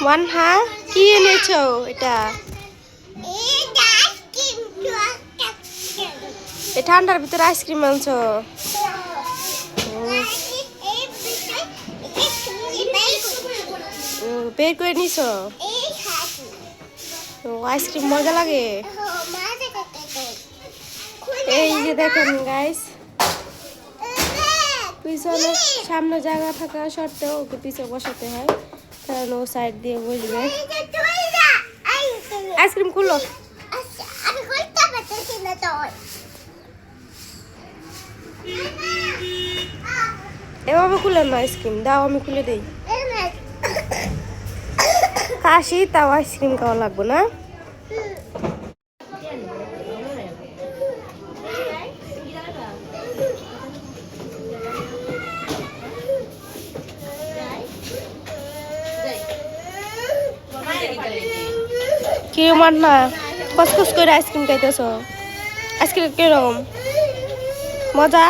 মানহা কি এনেছো এটা? এই ঠান্ডার ভিতরে আইসক্রিম আনছো? বের করে নিছো? আইসক্রিম মজা লাগে। এই যে দেখেন গাইস, পিছনে সামনে জায়গা থাকা সত্ত্বেও ওকে পিছনে বসাতে হয়, কারণ ও সাইড দিয়ে বসবে। আইসক্রিম খুলো। এভাবে খুলে না, আইসক্রিম দাও, আমি খুলে দিই। কাশি তাও আইসক্রিম খাওয়া লাগবে না। কি মান না কসকস করে আইসক্রিম খাইতেছ? আইসক্রিম কিরকম মজা?